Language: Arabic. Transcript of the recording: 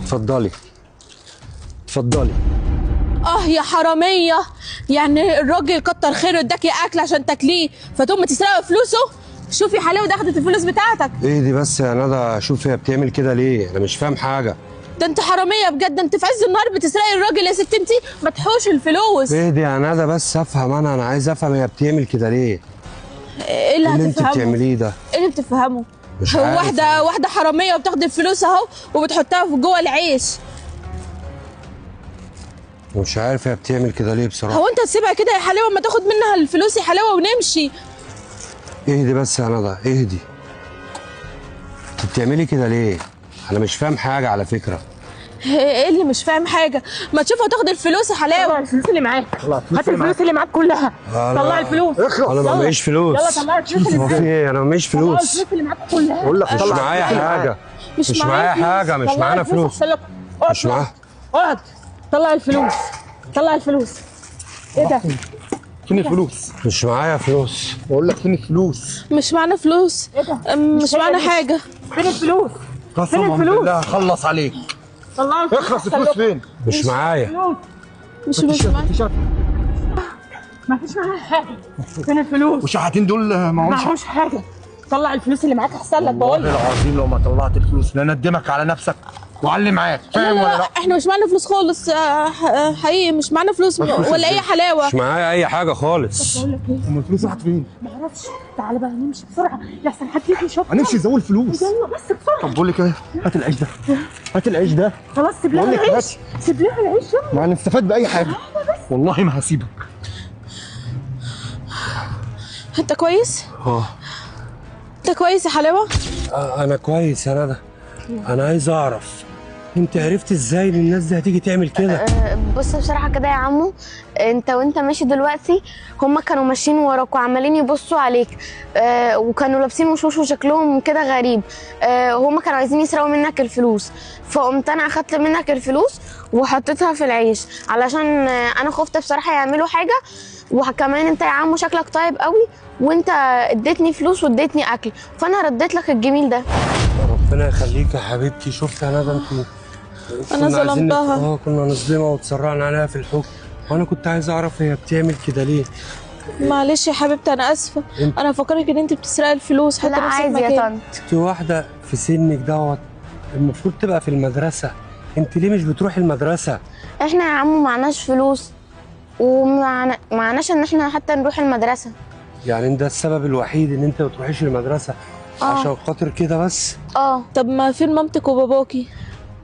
اتفضلي اتفضلي. يا حراميه، يعني الراجل كتر خيره اداكي اكل عشان تاكليه فتقوم تسرقي فلوسه؟ شوفي حلاوه اخدت الفلوس بتاعتك. ايه دي بس يا ندى؟ شوفي هي بتعمل كده ليه؟ انا مش فاهم حاجه. ده انت حراميه بجد، انت في عز النهار بتسرقي الراجل يا ست انتي، ما تحوش الفلوس. ايه دي يا ندى بس افهم، انا عايز افهم هي بتعمل كده ليه؟ ايه اللي انت بتعمليه ده؟ ايه اللي بتفهمه؟ مش هو عارف. واحده حراميه وبتاخد الفلوس اهو وبتحطها في جوه العيش. مش عارف هي بتعمل كده ليه بصراحه. هو انت تسيبها كده يا حلاوه ما تاخد منها الفلوس يا حلاوه ونمشي؟ اهدي بس يا ندى اهدي. انت بتعملي كده ليه؟ انا مش فاهم حاجه على فكره. ايه اللي مش فاهم حاجه؟ ما تشوفها تاخد الفلوس يا حلاوه. طلع الفلوس اللي معاك، هات الفلوس اللي معاك كلها. طلع الفلوس. انا ما معيش فلوس. يلا طلع الفلوس اللي هو في معاك. ايه؟ انا ما معيش طلع فلوس. الفلوس اللي معاك كلها. بقول لك مش معايا حاجه. مش معايا حاجه. مش معانا فلوس. مش معايا. اقعد. طلع الفلوس. طلع الفلوس. ايه ده؟ فين الفلوس؟ مش معايا فلوس. بقول لك فين الفلوس؟ مش معانا فلوس. ايه ده؟ مش معانا حاجه. فين الفلوس؟ قسما الفلوس؟ بالله هخلص عليك. طلعوا الفلوس. اخلص الفلوس فين؟ مش معايا. مش معانا. ما فيش معايا حاجه. فين الفلوس؟ والشحاتين دول معهمش معهوش حاجه. طلع الفلوس اللي معاك احسن لك بقول والله لك. العظيم لو ما طلعت الفلوس لندمك على نفسك وعلي معاك، لا فاهم لا ولا لا، لا؟ احنا مش معانا فلوس خالص. حقيقي مش معانا فلوس ولا اي حلاوه. مش معايا اي حاجه خالص. بقول لك ايه؟ امال الفلوس راحت فين؟ ما اعرفش. تعالى بقى نمشي بسرعه لحسن حد يجي يشوفنا. هنمشي زود الفلوس. يلا بس بسرعه. طب بقول لك ايه؟ هات العيش ده. هات العيش ده. خلاص سيب لها بقول لك العيش. هات. سيب لها العيش يلا. ما هنستفاد باي حاجه. والله ما هسيبك. انت كويس؟ اه انت كويس يا حلاوه؟ انا كويس يا ندى. انا عايز اعرف انت عرفت ازاي ان الناس دي هتيجي تعمل كده؟ بص بصراحة كده يا عمو، انت وانت ماشي دلوقتي هما كانوا ماشيين وراك وعمالين يبصوا عليك، وكانوا لابسين وشوش وشكلهم كده غريب، هما كانوا عايزين يسرقوا منك الفلوس، فقمت انا اخدت منك الفلوس وحطيتها في العيش علشان انا خفت بصراحة يعملوا حاجة، وكمان انت يا عمو شكلك طيب قوي وانت اديتني فلوس واديتني اكل، فانا رديت لك الجميل ده. ربنا يخليك يا حبيبتي. شفت يا ندى انت انا ظلمتها. كنا نظلمها وتسرعنا عليها في الحكم، وانا كنت عايز اعرف هي بتعمل كده ليه. معلش يا حبيبتي انا اسفه. انا فكرك ان انت بتسرقي الفلوس. حتى لا عادي يا طنط. انت واحده في سنك دوت المفروض تبقى في المدرسه، انت ليه مش بتروحي المدرسه؟ احنا يا عمو معناش فلوس ومعناش ان احنا حتى نروح المدرسة. يعني ده السبب الوحيد ان انت ما تروحيش المدرسه؟ عشان خاطر كده بس؟ اه. طب ما فين مامتك وباباكي؟